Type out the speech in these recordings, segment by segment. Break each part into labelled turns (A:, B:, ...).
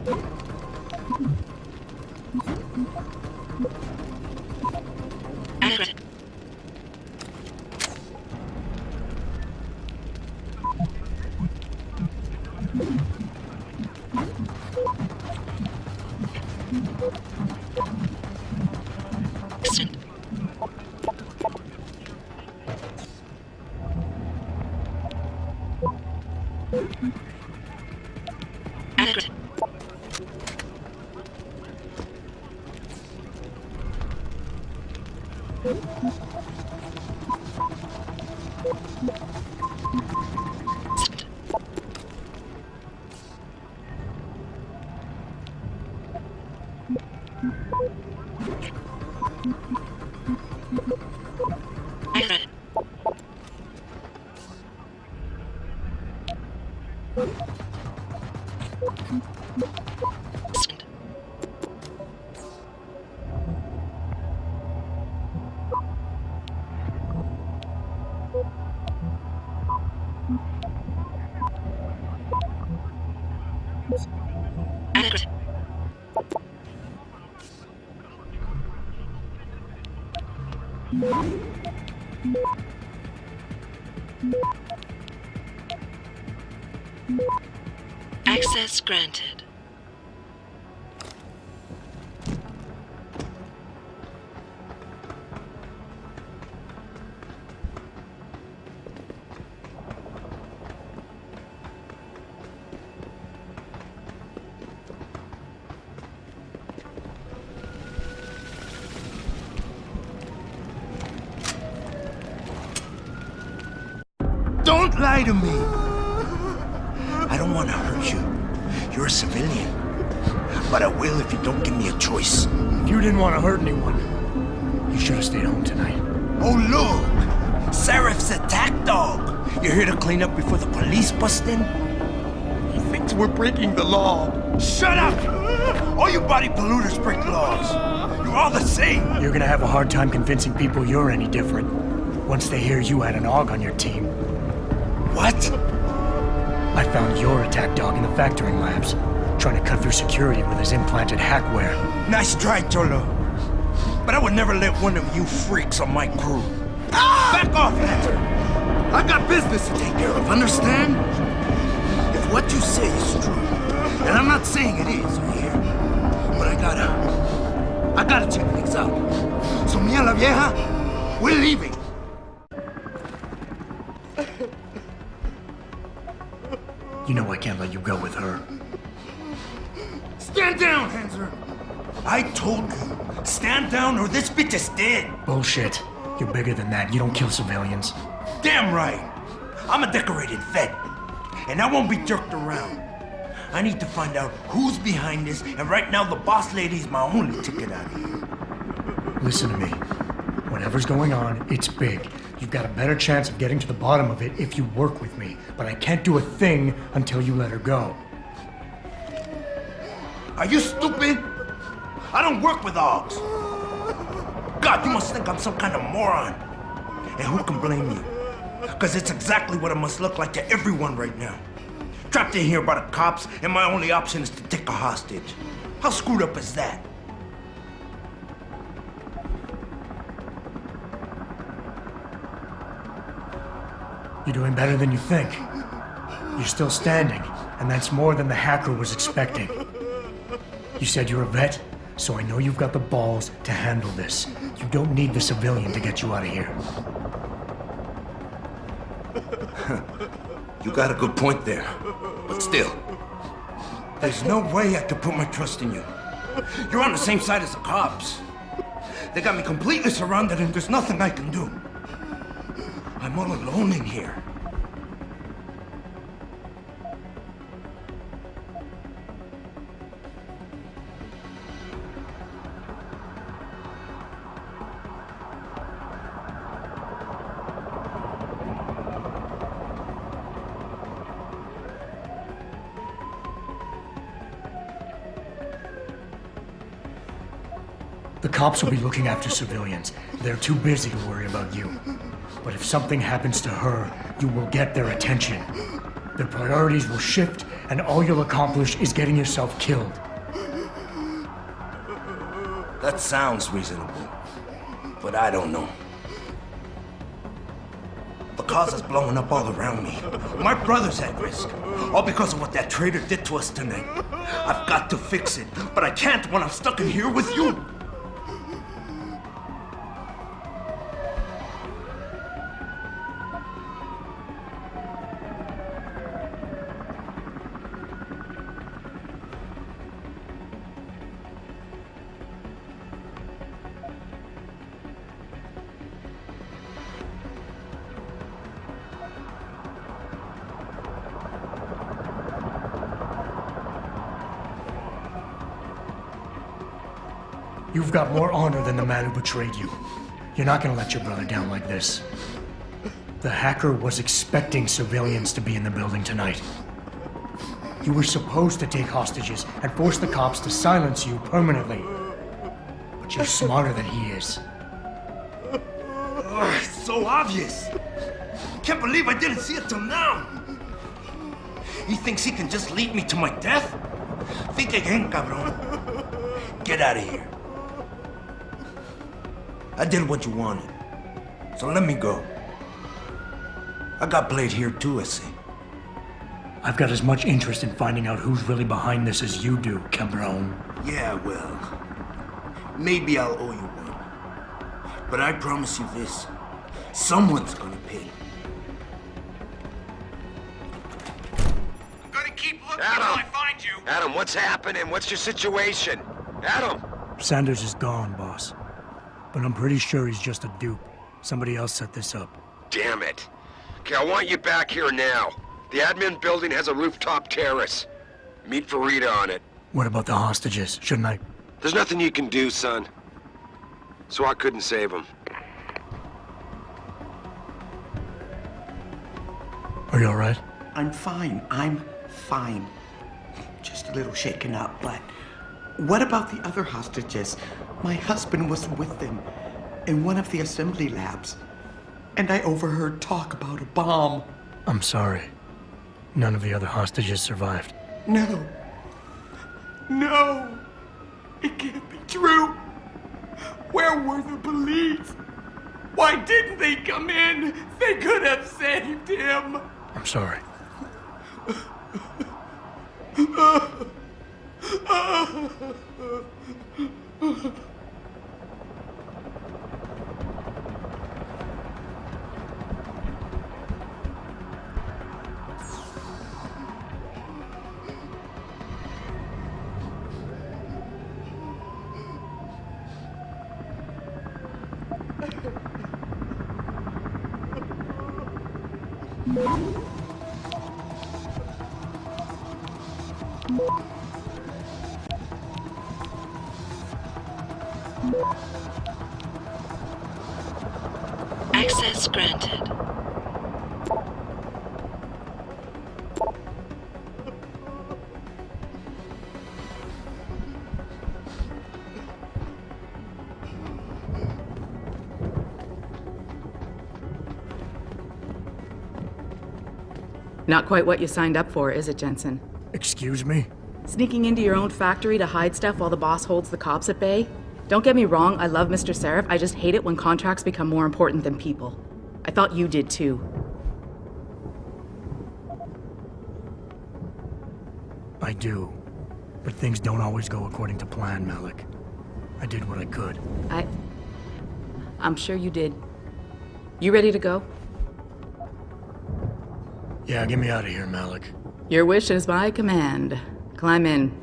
A: Accurate. Extend. Accurate. Accurate. Extend. Accurate. Access granted.
B: Don't lie to me! I don't want to hurt you. You're a civilian. But I will if you don't give me a choice.
C: If you didn't want to hurt anyone, you should have stayed home tonight.
B: Oh, look! Serif's attack dog! You're here to clean up before the police bust in? He thinks we're breaking the law. Shut up! All you body polluters break laws. You're all the same.
C: You're gonna have a hard time convincing people you're any different once they hear you had an AUG on your team.
B: What?
C: I found your attack dog in the factoring labs, trying to cut through security with his implanted hackware.
B: Nice try, Cholo. But I would never let one of you freaks on my crew. Ah! Back off, Hunter! I got business to take care of, understand? If what you say is true, and I'm not saying it is here, but I gotta check things out. So me and la vieja, we're leaving.
C: You know I can't let you go with her.
B: Stand down, Hanser! I told you, stand down or this bitch is dead.
C: Bullshit. You're bigger than that. You don't kill civilians.
B: Damn right. I'm a decorated vet, and I won't be jerked around. I need to find out who's behind this, and right now the boss lady's my only ticket out of here.
C: Listen to me. Whatever's going on, it's big. You've got a better chance of getting to the bottom of it if you work with me, but I can't do a thing until you let her go.
B: Are you stupid? I don't work with AUGs. God, you must think I'm some kind of moron. And who can blame you? Because it's exactly what it must look like to everyone right now. Trapped in here by the cops, and my only option is to take a hostage. How screwed up is that?
C: You're doing better than you think. You're still standing, and that's more than the hacker was expecting. You said you're a vet, so I know you've got the balls to handle this. You don't need the civilian to get you out of here.
B: You got a good point there, but still. There's no way I could put my trust in you. You're on the same side as the cops. They got me completely surrounded and there's nothing I can do. I'm all alone in here.
C: The cops will be looking after civilians. They're too busy to worry about you. But if something happens to her, you will get their attention. Their priorities will shift, and all you'll accomplish is getting yourself killed.
B: That sounds reasonable, but I don't know. The cause is blowing up all around me. My brother's at risk, all because of what that traitor did to us tonight. I've got to fix it, but I can't when I'm stuck in here with you.
C: You've got more honor than the man who betrayed you. You're not gonna let your brother down like this. The hacker was expecting civilians to be in the building tonight. You were supposed to take hostages and force the cops to silence you permanently. But you're smarter than he is.
B: It's so obvious. Can't believe I didn't see it till now. He thinks he can just lead me to my death? Think again, cabron. Get out of here. I did what you wanted, so let me go. I got Blade here too, I see.
C: I've got as much interest in finding out who's really behind this as you do, cabron.
B: Yeah, well, maybe I'll owe you one. But I promise you this, someone's gonna pay. I'm gonna keep looking until I find you.
D: Adam, what's happening? What's your situation? Adam!
C: Sanders is gone, boss. But I'm pretty sure he's just a dupe. Somebody else set this up.
D: Damn it. Okay, I want you back here now. The admin building has a rooftop terrace. Meet Farida on it.
C: What about the hostages? Shouldn't I?
D: There's nothing you can do, son. So I couldn't save them.
C: Are you alright?
E: I'm fine. Just a little shaken up, but... What about the other hostages? My husband was with them in one of the assembly labs, and I overheard talk about a bomb.
C: I'm sorry. None of the other hostages survived.
E: No. It can't be true. Where were the police? Why didn't they come in? They could have saved him.
C: I'm sorry.
A: Access granted.
F: Not quite what you signed up for, is it, Jensen?
C: Excuse me?
F: Sneaking into your own factory to hide stuff while the boss holds the cops at bay? Don't get me wrong, I love Mr. Seraph. I just hate it when contracts become more important than people. I thought you did too.
C: I do. But things don't always go according to plan, Malik. I did what I could.
F: I'm sure you did. You ready to go?
C: Yeah, get me out of here, Malik.
F: Your wish is my command. Climb in.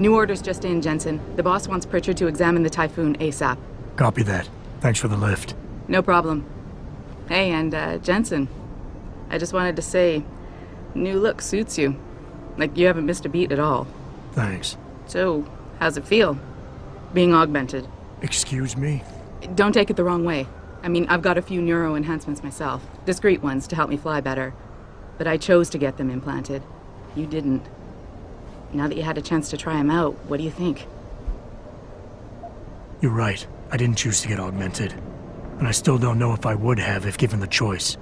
F: New orders just in, Jensen. The boss wants Pritchard to examine the Typhoon ASAP.
C: Copy that. Thanks for the lift.
F: No problem. Hey, and Jensen, I just wanted to say, new look suits you. Like, you haven't missed a beat at all.
C: Thanks.
F: So, how's it feel? Being augmented?
C: Excuse me?
F: Don't take it the wrong way. I mean, I've got a few neuro enhancements myself. Discreet ones to help me fly better. But I chose to get them implanted. You didn't. Now that you had a chance to try them out, what do you think?
C: You're right. I didn't choose to get augmented. And I still don't know if I would have if given the choice.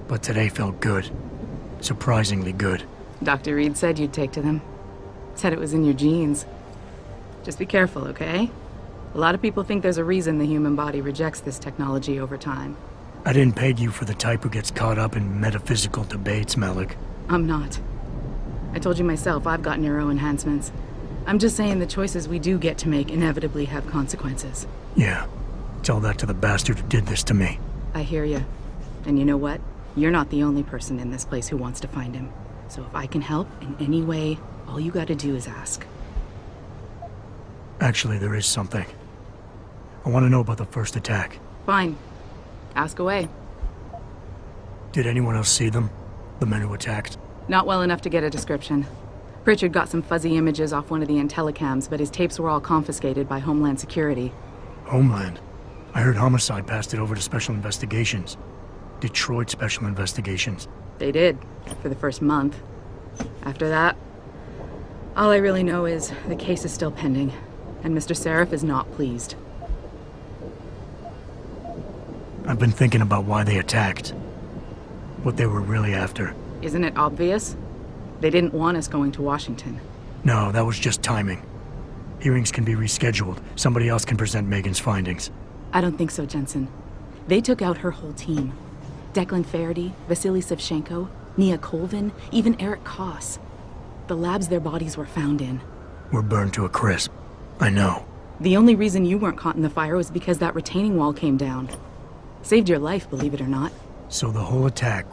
C: But today felt good. Surprisingly good.
F: Dr. Reed said you'd take to them. Said it was in your genes. Just be careful, okay? A lot of people think there's a reason the human body rejects this technology over time.
C: I didn't peg you for the type who gets caught up in metaphysical debates, Malik.
F: I'm not. I told you myself, I've got neuro enhancements. I'm just saying the choices we do get to make inevitably have consequences.
C: Yeah. Tell that to the bastard who did this to me.
F: I hear you. And you know what? You're not the only person in this place who wants to find him. So if I can help in any way, all you gotta do is ask.
C: Actually, there is something. I want to know about the first attack.
F: Fine. Ask away.
C: Did anyone else see them? The men who attacked?
F: Not well enough to get a description. Pritchard got some fuzzy images off one of the Intellicams, but his tapes were all confiscated by Homeland Security.
C: Homeland? I heard Homicide passed it over to Special Investigations. Detroit Special Investigations.
F: They did, for the first month. After that, all I really know is the case is still pending, and Mr. Seraph is not pleased.
C: I've been thinking about why they attacked. What they were really after.
F: Isn't it obvious? They didn't want us going to Washington.
C: No, that was just timing. Hearings can be rescheduled. Somebody else can present Megan's findings.
F: I don't think so, Jensen. They took out her whole team. Declan Faraday, Vasily Savchenko, Nia Colvin, even Eric Koss. The labs their bodies were found in.
C: Were burned to a crisp. I know.
F: The only reason you weren't caught in the fire was because that retaining wall came down. Saved your life, believe it or not.
C: So the whole attack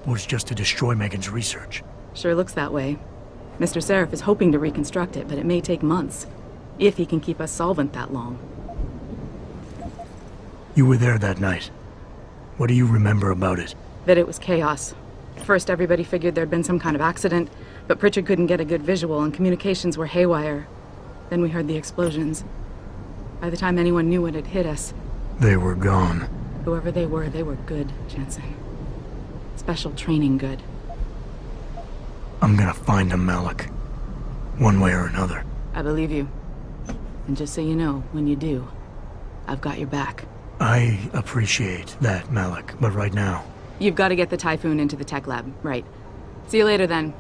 C: was just to destroy Megan's research.
F: Sure looks that way. Mr. Seraph is hoping to reconstruct it, but it may take months. If he can keep us solvent that long.
C: You were there that night. What do you remember about it?
F: That it was chaos. First, everybody figured there'd been some kind of accident, but Pritchard couldn't get a good visual and communications were haywire. Then we heard the explosions. By the time anyone knew what had hit us...
C: They were gone.
F: Whoever they were good, Jensen. Special training good.
C: I'm gonna find them, Malik. One way or another.
F: I believe you. And just so you know, when you do, I've got your back.
C: I appreciate that, Malik, but right now...
F: You've got to get the Typhoon into the tech lab, right. See you later, then.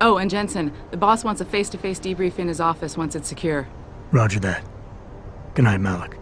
F: Oh, and Jensen, the boss wants a face-to-face debrief in his office once it's secure.
C: Roger that. Good night, Malik.